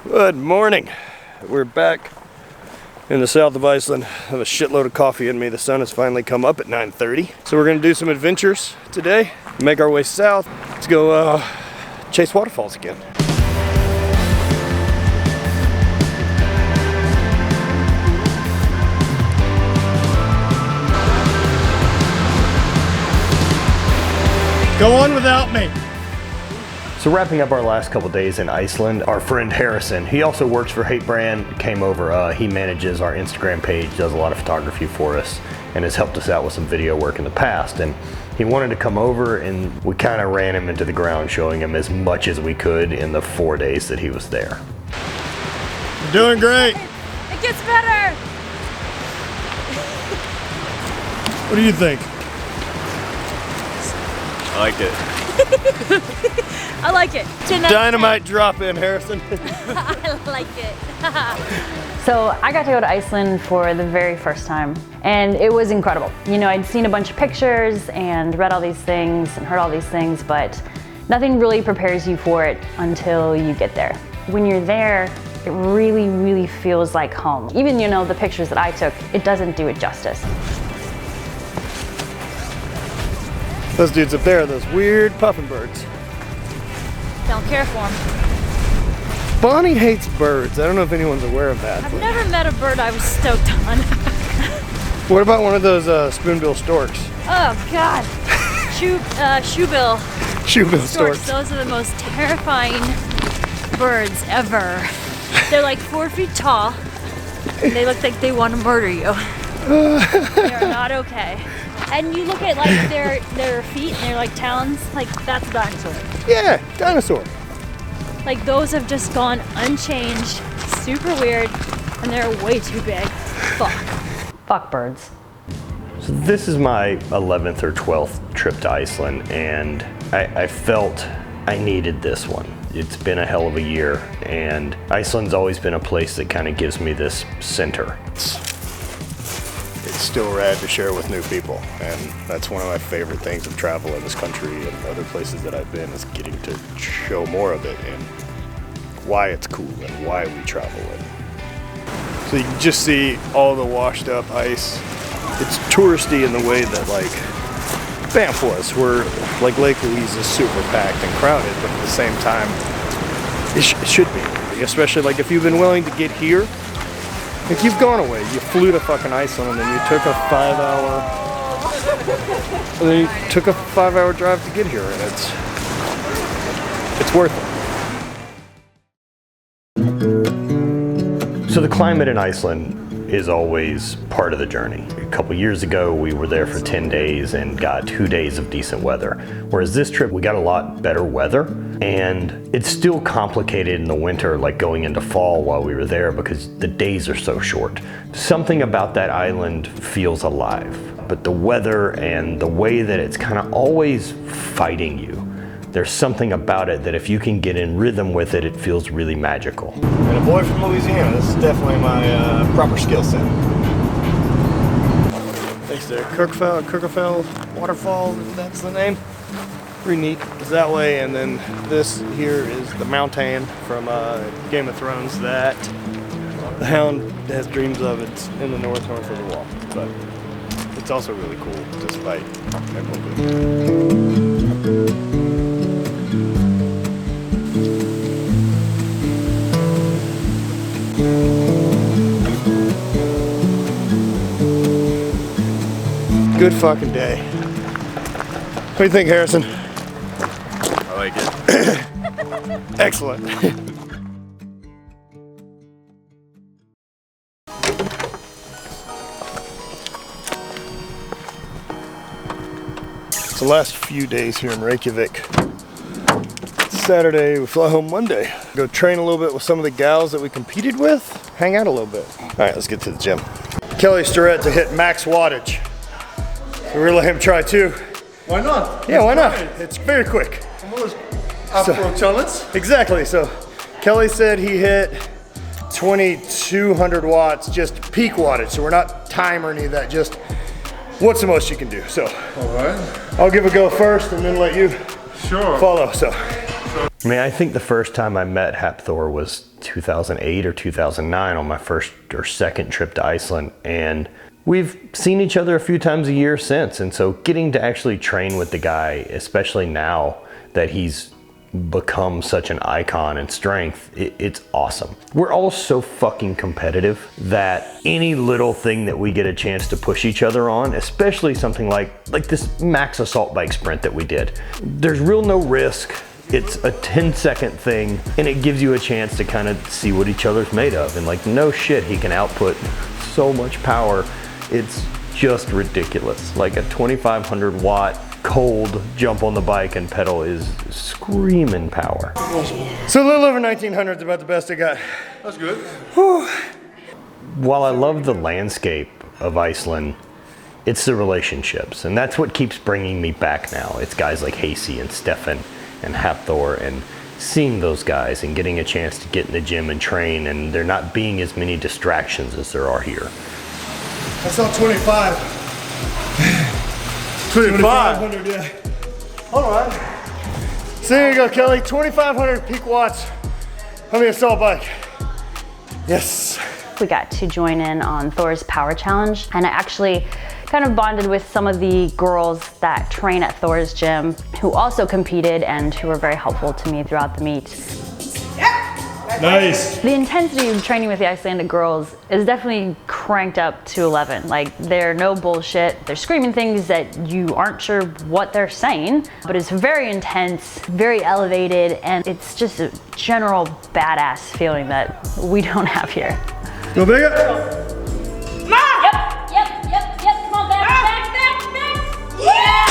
Good morning. We're back in the south of Iceland. I have a shitload of coffee in me. The sun has finally come up at 9:30. So we're gonna do some adventures today. Make our way south. Let's go chase waterfalls again. Go on without me. So wrapping up our last couple days in Iceland, our friend Harrison, he also works for HVIII brand, came over. He manages our Instagram page, does a lot of photography for us, and has helped us out with some video work in the past. And he wanted to come over, and we kind of ran him into the ground, showing him as much as we could in the 4 days that he was there. You're doing great. It gets better. What do you think? I like it. I like it. Dynamite drop in, Harrison. I like it. So I got to go to Iceland for the very first time, and it was incredible. You know, I'd seen a bunch of pictures and read all these things and heard all these things, but nothing really prepares you for it until you get there. When you're there, it really, really feels like home. Even, you know, the pictures that I took, it doesn't do it justice. Those dudes up there are those weird puffin birds. Don't care for them. Bonnie hates birds. I don't know if anyone's aware of that. I've never met a bird I was stoked on. What about one of those spoonbill storks? Oh God. Shoebill. Shoebill storks. Those are the most terrifying birds ever. They're like 4 feet tall. And they look like they want to murder you. They are not okay. And you look at like their feet and they're like talons, like that's a dinosaur. Yeah, dinosaur. Like those have just gone unchanged, super weird, and they're way too big. Fuck birds. So this is my 11th or 12th trip to Iceland, and I felt I needed this one. It's been a hell of a year, and Iceland's always been a place that kind of gives me this center. It's still rad to share with new people, and that's one of my favorite things of travel in this country and other places that I've been, is getting to show more of it and why it's cool and why we travel it. So you can just see all the washed up ice. It's touristy in the way that like Banff was, where like Lake Louise is super packed and crowded, but at the same time it should be, especially like if you've been willing to get here. If you've gone away, you flew to fucking Iceland and then you took a 5-hour drive to get here, and it's worth it. So the climate in Iceland is always part of the journey. A couple years ago, we were there for 10 days and got 2 days of decent weather. Whereas this trip, we got a lot better weather, and it's still complicated in the winter, like going into fall while we were there, because the days are so short. Something about that island feels alive, but the weather and the way that it's kind of always fighting you, there's something about it that if you can get in rhythm with it, it feels really magical. And a boy from Louisiana, this is definitely my proper skill set. Thanks to Kirkafell Waterfall, that's the name. Pretty neat. It's that way, and then this here is the mountain from Game of Thrones that the Hound has dreams of. It's in the north of the wall, but it's also really cool despite everyone. Good fucking day. What do you think, Harrison? I like it. Excellent. It's the last few days here in Reykjavik. Saturday, we fly home Monday. Go train a little bit with some of the gals that we competed with. Hang out a little bit. All right, let's get to the gym. Kelly Starrett to hit max wattage. So we're gonna let him try too. Why not? Yeah, why not? It's very quick. Afro challenge? Exactly, so Kelly said he hit 2,200 watts, just peak wattage. So we're not time or any of that, just what's the most you can do. So All right. I'll give a go first and then let you follow. So I mean, I think the first time I met Thor was 2008 or 2009 on my first or second trip to Iceland, and we've seen each other a few times a year since. And so getting to actually train with the guy, especially now that he's become such an icon in strength, it's awesome. We're all so fucking competitive that any little thing that we get a chance to push each other on, especially something like this max assault bike sprint that we did, there's real no risk. It's a 10-second thing, and it gives you a chance to kind of see what each other's made of. And like, no shit, he can output so much power. It's just ridiculous. Like a 2,500 watt cold jump on the bike and pedal is screaming power. So a little over 1900 is about the best I got. That's good. Whew. While I love the landscape of Iceland, it's the relationships, and that's what keeps bringing me back now. It's guys like Hasey and Stefan and Thor, and seeing those guys and getting a chance to get in the gym and train, and there not being as many distractions as there are here. I saw 25. 2,500, yeah. All right. So there you go, Kelly. 2,500 peak watts on the assault bike. Yes. We got to join in on Thor's Power Challenge, and I actually kind of bonded with some of the girls that train at Thor's gym who also competed and who were very helpful to me throughout the meet. Nice. The intensity of training with the Icelandic girls is definitely cranked up to 11. Like, they're no bullshit. They're screaming things that you aren't sure what they're saying, but it's very intense, very elevated, and it's just a general badass feeling that we don't have here. Go bigger. Come on! Yep. Come on, back. Yeah!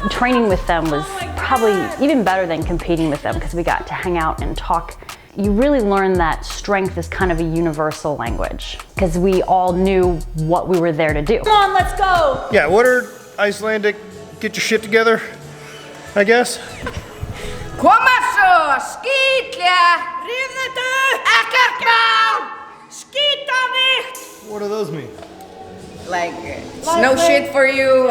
Training with them was probably even better than competing with them because we got to hang out and talk. You really learn that strength is kind of a universal language because we all knew what we were there to do. Come on, let's go! Yeah, what are Icelandic? Get your shit together, I guess. Koma svo, skítlega, rifðu ekkert mál, skítavíkt. What do those mean? Like, it's no shit for you.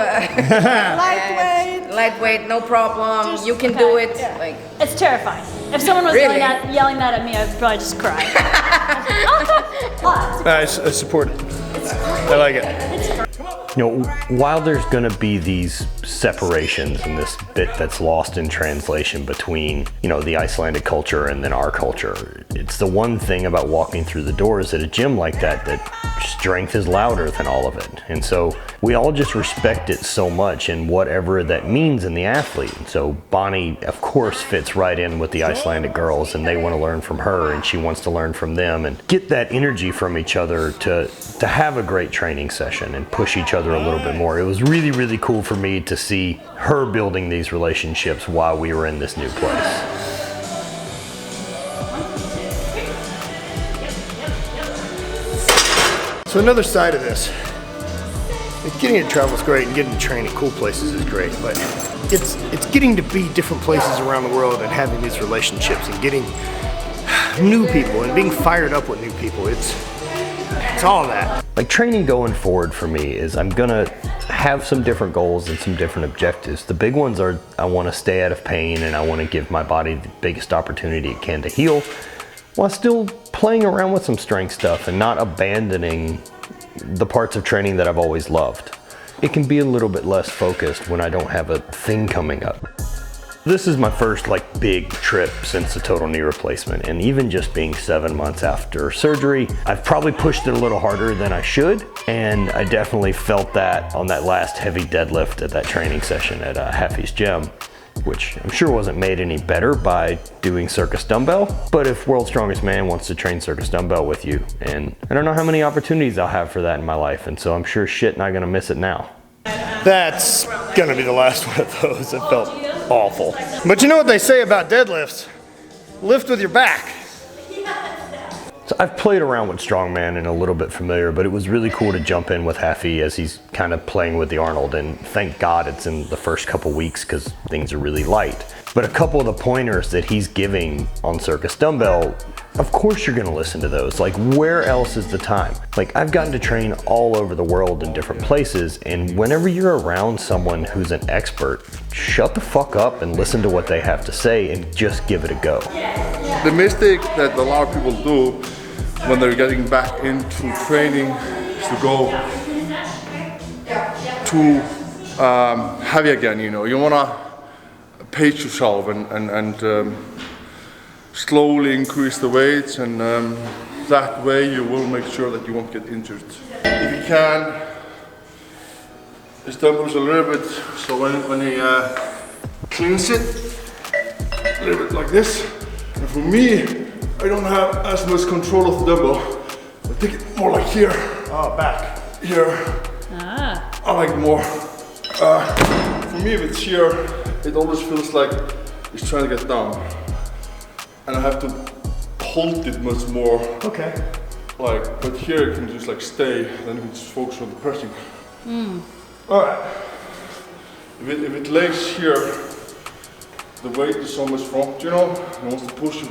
Lightweight, no problem. You can do it. Yeah. Like, It's terrifying. If someone was Really? yelling that at me, I'd probably just cry. I support it. I like it. You know, while there's gonna be these separations and this bit that's lost in translation between, you know, the Icelandic culture and then our culture, it's the one thing about walking through the doors at a gym like that strength is louder than all of it. And so we all just respect it so much and whatever that means in the athlete. And so Bonnie, of course, fits right in with the Icelandic girls, and they want to learn from her and she wants to learn from them and get that energy from each other to have a great training session and push each other a little bit more. It was really, really cool for me to see her building these relationships while we were in this new place. So another side of this, getting to travel is great and getting to train at cool places is great, but it's getting to be different places around the world and having these relationships and getting new people and being fired up with new people. It's all that. Like, training going forward for me is I'm gonna have some different goals and some different objectives. The big ones are I want to stay out of pain and I want to give my body the biggest opportunity it can to heal, while still playing around with some strength stuff and not abandoning the parts of training that I've always loved. It can be a little bit less focused when I don't have a thing coming up. This is my first big trip since the total knee replacement, and even just being 7 months after surgery, I've probably pushed it a little harder than I should, and I definitely felt that on that last heavy deadlift at that training session at HVIII's gym, which I'm sure wasn't made any better by doing circus dumbbell, but if World's Strongest Man wants to train circus dumbbell with you, and I don't know how many opportunities I'll have for that in my life, and so I'm sure shit not gonna miss it now. That's gonna be the last one of those. It felt awful. But you know what they say about deadlifts? Lift with your back. So I've played around with strongman and a little bit familiar, but it was really cool to jump in with Haffy as he's kind of playing with the Arnold, and thank God it's in the first couple weeks because things are really light. But a couple of the pointers that he's giving on circus dumbbell of course you're gonna listen to those. Like, where else is the time? Like, I've gotten to train all over the world in different places, and whenever you're around someone who's an expert, shut the fuck up and listen to what they have to say and just give it a go. The mistake that a lot of people do when they're getting back into training is to go too heavy again, you know. You wanna pace yourself and slowly increase the weights, and that way you will make sure that you won't get injured. If you can, just dumbbells a little bit, so when he cleans it, a little bit like this. And for me, I don't have as much control of the dumbbell. I take it more like here. Oh, back. Here. I like more. For me, if it's here, it always feels like it's trying to get down. And I have to hold it much more. Okay. Like, but here it can just like stay, then you can just focus on the pressing. All right. If it lays here, the weight is so much front, you know, and wants to push it.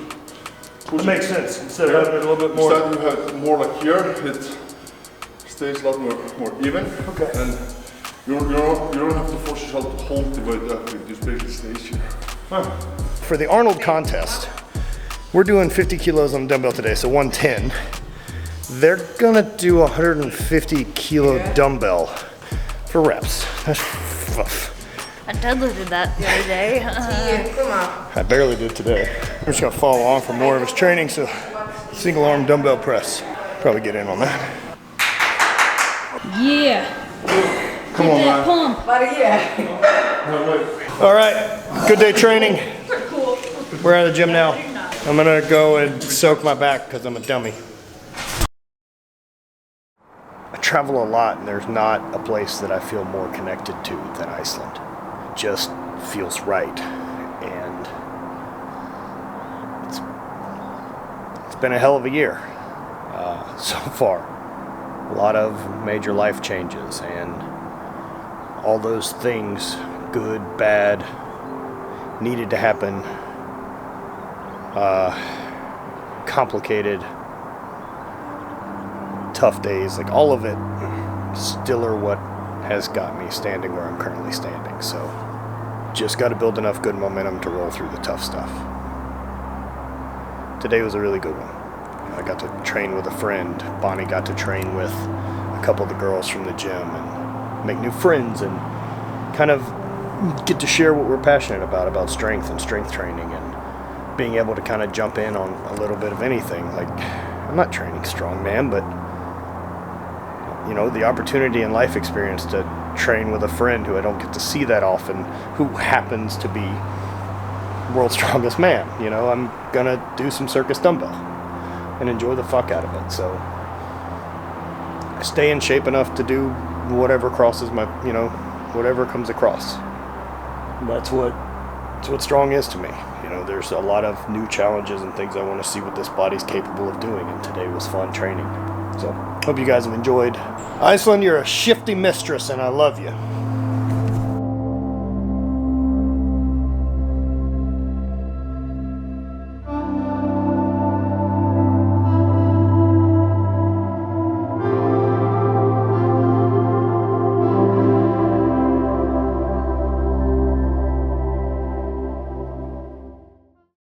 That makes sense. Instead of having it a little bit more. Instead you have more like here, it stays a lot more even. Okay. And you don't have to force yourself to hold the weight up, it just basically stays here. For the Arnold contest, we're doing 50 kilos on the dumbbell today, so 110. They're gonna do 150 kilo dumbbell for reps. That's rough. I deadlifted that the other day. Come on. I barely did today. I'm just gonna follow on for more of his training, so single arm dumbbell press. Probably get in on that. Yeah. Come on, man. Pump. But yeah. All right, good day training. We're at the gym now. I'm gonna go and soak my back because I'm a dummy. I travel a lot, and there's not a place that I feel more connected to than Iceland. It just feels right, and it's been a hell of a year so far. A lot of major life changes, and all those things, good, bad, needed to happen. Complicated, tough days, like all of it still are what has got me standing where I'm currently standing. So just got to build enough good momentum to roll through the tough stuff. Today was a really good one. I got to train with a friend. Bonnie got to train with a couple of the girls from the gym and make new friends and kind of get to share what we're passionate about strength and strength training, and being able to kind of jump in on a little bit of anything. Like, I'm not training strongman, but you know, the opportunity and life experience to train with a friend who I don't get to see that often, who happens to be world's strongest man. You know, I'm gonna do some circus dumbbell and enjoy the fuck out of it. So I stay in shape enough to do whatever crosses my, you know, whatever comes across. That's what strong is to me. You know, there's a lot of new challenges and things I want to see what this body's capable of doing, and today was fun training. So, hope you guys have enjoyed. Iceland, you're a shifty mistress, and I love you.